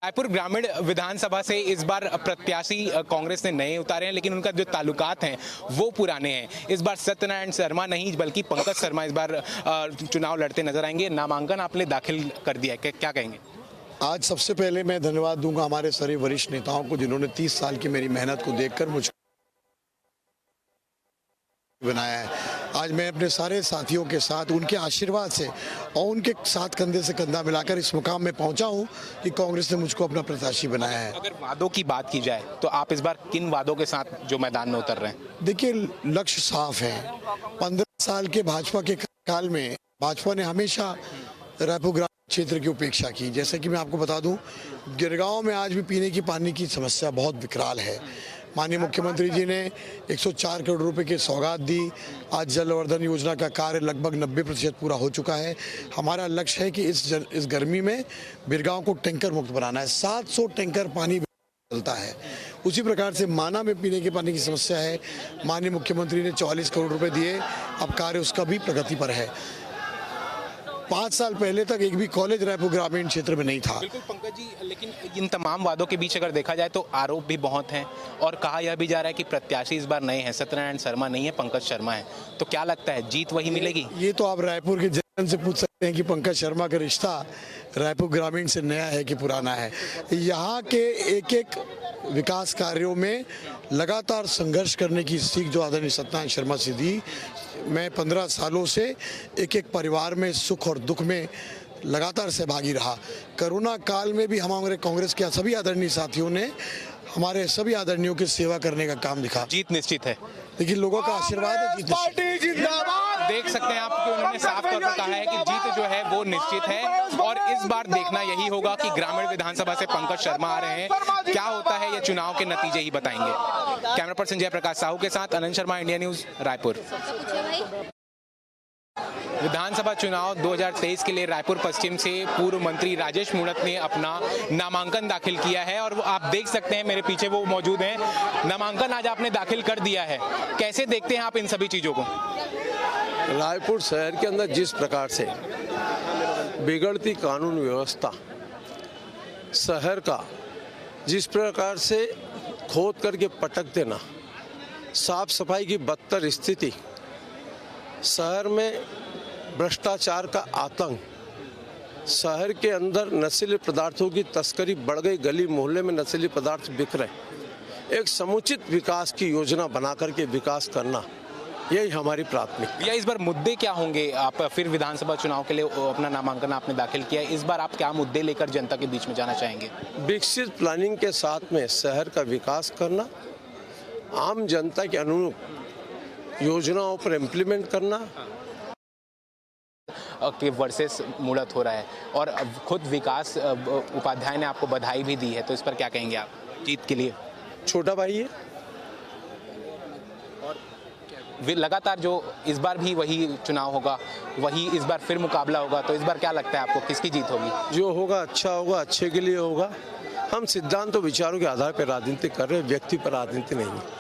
रायपुर ग्रामीण विधानसभा से इस बार प्रत्याशी कांग्रेस ने नए उतारे हैं, लेकिन उनका जो ताल्लुकात हैं वो पुराने हैं। इस बार सत्यनारायण शर्मा नहीं बल्कि पंकज शर्मा इस बार चुनाव लड़ते नजर आएंगे। नामांकन आपने दाखिल कर दिया है, क्या कहेंगे? आज सबसे पहले मैं धन्यवाद दूंगा हमारे सारे वरिष्ठ नेताओं को, जिन्होंने 30 साल की मेरी मेहनत को देखकर मुझको बनाया है। आज मैं अपने सारे साथियों के साथ उनके आशीर्वाद से और उनके साथ कंधे से कंधा मिलाकर इस मुकाम में पहुंचा हूं कि कांग्रेस ने मुझको अपना प्रत्याशी बनाया है। अगर वादों की बात की जाए तो आप इस बार किन वादों के साथ जो मैदान में उतर रहे हैं? देखिए, लक्ष्य साफ है। 15 साल के भाजपा के काल में भाजपा ने हमेशा रायपुर ग्रामीण क्षेत्र की उपेक्षा की। जैसे कि मैं आपको बता दूं, गिरगांव में आज भी पीने की पानी की समस्या बहुत विकराल है। माननीय मुख्यमंत्री जी ने 104 करोड़ रुपए की सौगात दी। आज जलवर्धन योजना का कार्य लगभग 90% पूरा हो चुका है। हमारा लक्ष्य है कि इस गर्मी में बिरगांव को टैंकर मुक्त बनाना है। 700 टैंकर पानी चलता है। उसी प्रकार से माना में पीने के पानी की समस्या है। माननीय मुख्यमंत्री ने 44 करोड़ रुपए दिए। अब कार्य उसका भी प्रगति पर है। 5 साल पहले तक एक भी कॉलेज रायपुर ग्रामीण क्षेत्र में नहीं था। बिल्कुल पंकज जी, लेकिन इन तमाम वादों के बीच अगर देखा जाए तो आरोप भी बहुत हैं और कहा यह भी जा रहा है कि प्रत्याशी इस बार नए हैं, सत्यनारायण शर्मा नहीं है, पंकज शर्मा है। तो क्या लगता है, जीत वही मिलेगी? ये तो आप रायपुर के जन से पूछ सकते हैं कि पंकज शर्मा का रिश्ता रायपुर ग्रामीण से नया है कि पुराना है। यहाँ के एक एक विकास कार्यों में लगातार संघर्ष करने की सीख जो आदरणीय सत्यनारायण शर्मा से दी। मैं 15 सालों से एक एक परिवार में सुख और दुख में लगातार सहभागी रहा। कोरोना काल में भी हमारे कांग्रेस के सभी आदरणीय साथियों ने हमारे सभी आदरणीयों की सेवा करने का काम दिखा। जीत निश्चित है, लेकिन लोगों का आशीर्वाद है। जीत देख सकते हैं आप कि उन्होंने साफ तौर पर कहा है कि जीत जो है वो निश्चित है और इस बार देखना यही होगा कि ग्रामीण विधानसभा से पंकज शर्मा आ रहे हैं। क्या होता है ये चुनाव के नतीजे ही बताएंगे। कैमरा पर्सन जयप्रकाश साहू के साथ अनंत शर्मा, इंडिया न्यूज, रायपुर। विधानसभा चुनाव 2023 के लिए रायपुर पश्चिम से पूर्व मंत्री राजेश मूणत ने अपना नामांकन दाखिल किया है और आप देख सकते हैं मेरे पीछे वो मौजूद हैं। नामांकन आज आपने दाखिल कर दिया है, कैसे देखते हैं आप इन सभी चीजों को? रायपुर शहर के अंदर जिस प्रकार से बिगड़ती कानून व्यवस्था, शहर का जिस प्रकार से खोद करके पटक देना, साफ सफाई की बदतर स्थिति, शहर में भ्रष्टाचार का आतंक, शहर के अंदर नशीले पदार्थों की तस्करी बढ़ गई, गली मोहल्ले में नशीले पदार्थ बिक रहे। एक समुचित विकास की योजना बना करके विकास करना, यही हमारी प्राथमिकता। या इस बार मुद्दे क्या होंगे? आप फिर विधानसभा चुनाव के लिए अपना नामांकन आपने दाखिल किया है, इस बार आप क्या मुद्दे लेकर जनता के बीच में जाना चाहेंगे? विकसित प्लानिंग के साथ में शहर का विकास करना, आम जनता के अनुरूप योजनाओं पर इम्प्लीमेंट करना। के वर्सेस मूणत हो रहा है और खुद विकास उपाध्याय ने आपको बधाई भी दी है, तो इस पर क्या कहेंगे आप जीत के लिए? छोटा भाई है और लगातार जो इस बार भी वही चुनाव होगा, वही इस बार फिर मुकाबला होगा, तो इस बार क्या लगता है आपको किसकी जीत होगी? जो होगा अच्छा होगा, अच्छे के लिए होगा। हम सिद्धांत और विचारों के आधार पर राजनीति कर रहे हैं, व्यक्ति पर राजनीति नहीं है।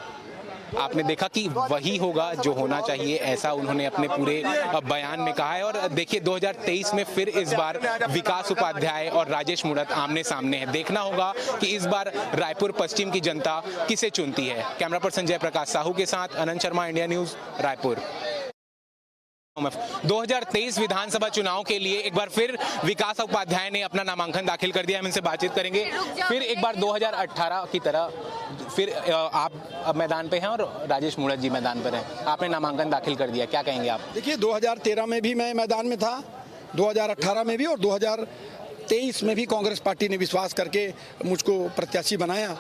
आपने देखा कि वही होगा जो होना चाहिए, ऐसा उन्होंने अपने पूरे बयान में कहा है। और देखिए 2023 में फिर इस बार विकास उपाध्याय और राजेश मूणत आमने सामने है। देखना होगा कि इस बार रायपुर पश्चिम की जनता किसे चुनती है। कैमरा पर्सन जयप्रकाश साहू के साथ अनंत शर्मा, इंडिया न्यूज, रायपुर। 2023 विधानसभा चुनाव के लिए एक बार फिर विकास उपाध्याय ने अपना नामांकन दाखिल कर दिया। हम इनसे बातचीत करेंगे। फिर एक बार 2018 की तरह फिर आप अब मैदान पे हैं और राजेश मूणत जी मैदान पर हैं। आपने नामांकन दाखिल कर दिया, क्या कहेंगे आप? देखिए, 2013 में भी मैं मैदान में था, 2018 में भी और 2023 में भी कांग्रेस पार्टी ने विश्वास करके मुझको प्रत्याशी बनाया।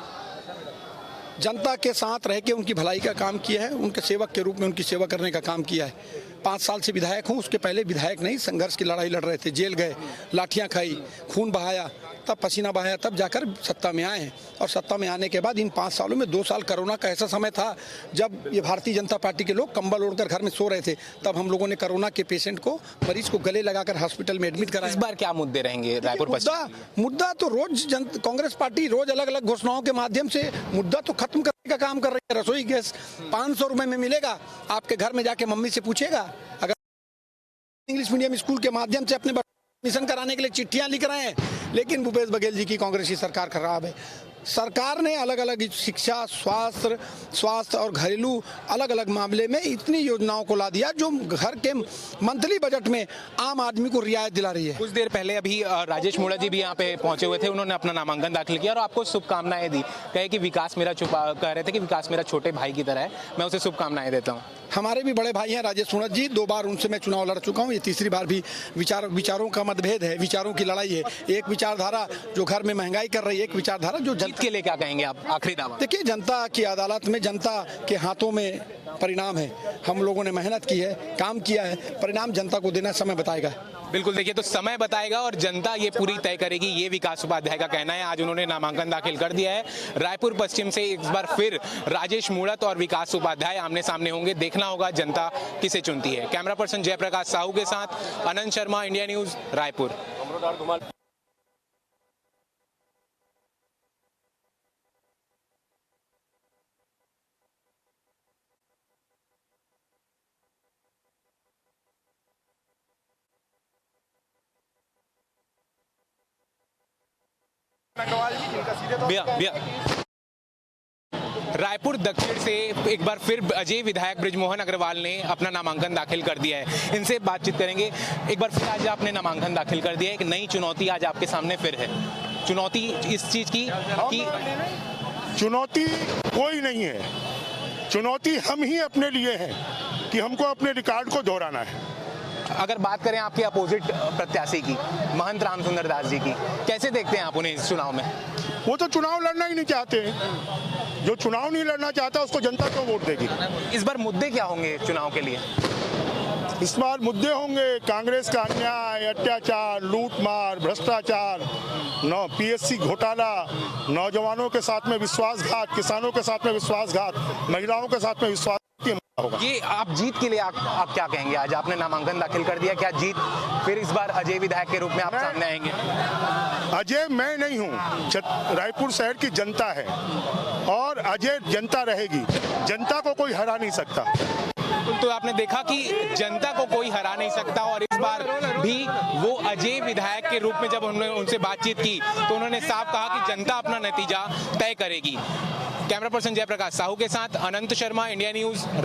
जनता के साथ रह के उनकी भलाई का काम किया है, उनके सेवक के रूप में उनकी सेवा करने का काम किया है। 5 साल से विधायक हूँ, उसके पहले विधायक नहीं, संघर्ष की लड़ाई लड़ रहे थे, जेल गए, लाठियाँ खाई, खून बहाया, तब पसीना बहाया, तब जाकर सत्ता में आए हैं। और सत्ता में आने के बाद इन 5 सालों में 2 साल कोरोना का ऐसा समय था जब ये भारतीय जनता पार्टी के लोग कंबल ओढ़कर घर में सो रहे थे, तब हम लोगों ने कोरोना के पेशेंट को, मरीज को गले लगाकर हॉस्पिटल में एडमिट कराया। इस बार क्या मुद्दे रहेंगे रायपुर पश्चिम? मुद्दा तो रोज कांग्रेस पार्टी रोज अलग अलग घोषणाओं के माध्यम से मुद्दा तो खत्म करने का काम कर रही है। रसोई गैस 500 रुपए में मिलेगा, आपके घर में जाके मम्मी से पूछेगा। अगर इंग्लिश मीडियम स्कूल के माध्यम से अपने मिशन कराने के लिए चिट्ठियां लिख रहे हैं, लेकिन भूपेश बघेल जी की कांग्रेस की सरकार खराब है। सरकार ने अलग अलग शिक्षा, स्वास्थ्य और घरेलू अलग अलग मामले में इतनी योजनाओं को ला दिया जो घर के मंथली बजट में आम आदमी को रियायत दिला रही है। कुछ देर पहले अभी राजेश मूणत जी भी यहाँ पे पहुंचे हुए थे, उन्होंने अपना नामांकन दाखिल किया और आपको शुभकामनाएं दी। कहे कि विकास मेरा कह रहे थे कि विकास मेरा छोटे भाई की तरह है, मैं उसे शुभकामनाएं देता हूँ। हमारे भी बड़े भाई हैं राजेश मूणत जी, 2 बार उनसे मैं चुनाव लड़ चुका हूं, ये तीसरी बार भी विचारों का मतभेद है, विचारों की लड़ाई है। एक विचारधारा जो घर में महंगाई कर रही है, एक विचारधारा जो जीत के लिए क्या कहेंगे आप, आखिरी दावा? देखिए, जनता की अदालत में जनता के हाथों में परिणाम है। हम लोगों ने मेहनत की है, काम किया है, परिणाम जनता को देना समय बताएगा। बिल्कुल, देखिए तो समय बताएगा और जनता ये पूरी तय करेगी, ये विकास उपाध्याय का कहना है। आज उन्होंने नामांकन दाखिल कर दिया है। रायपुर पश्चिम से इस बार फिर राजेश मूणत और विकास उपाध्याय आमने सामने होंगे। देखना होगा जनता किसे चुनती है। कैमरा पर्सन जयप्रकाश साहू के साथ अनंत शर्मा, इंडिया न्यूज, रायपुर। भैया रायपुर दक्षिण से एक बार फिर अजय विधायक बृजमोहन अग्रवाल ने अपना नामांकन दाखिल कर दिया है। इनसे बातचीत करेंगे। एक बार फिर आज आपने नामांकन दाखिल कर दिया है, एक नई चुनौती आज आपके सामने फिर है। चुनौती इस चीज की कि चुनौती कोई नहीं है, चुनौती हम ही अपने लिए है कि हमको अपने रिकॉर्ड को दोहराना है। अगर बात करें आपके अपोजिट प्रत्याशी की, महंत रामसुंदर दास जी की, कैसे देखते हैं आप उन्हें इस चुनाव में? वो तो चुनाव लड़ना ही नहीं चाहते। जो चुनाव नहीं लड़ना चाहता उसको जनता क्यों वोट देगी? इस बार मुद्दे क्या होंगे चुनाव के लिए? इस बार मुद्दे होंगे कांग्रेस का अन्याय, अत्याचार, लूटमार, भ्रष्टाचार, पीएससी घोटाला, नौजवानों के साथ में विश्वासघात, किसानों के साथ में विश्वासघात, महिलाओं के साथ में विश्वास होगा। ये आप जीत के लिए आप क्या कहेंगे? आज आपने नामांकन दाखिल कर दिया, क्या जीत फिर इस बार अजय विधायक के रूप में आप सामने आएंगे? अजय मैं नहीं हूँ, रायपुर शहर की जनता है और अजय जनता रहेगी। जनता को कोई हरा नहीं सकता। तो आपने देखा कि जनता को कोई हरा नहीं सकता और इस बार भी वो अजय विधायक के रूप में जब उन्होंने उनसे बातचीत की तो उन्होंने साफ कहा कि जनता अपना नतीजा तय करेगी। कैमरा पर्सन जयप्रकाश साहू के साथ अनंत शर्मा, इंडिया न्यूज।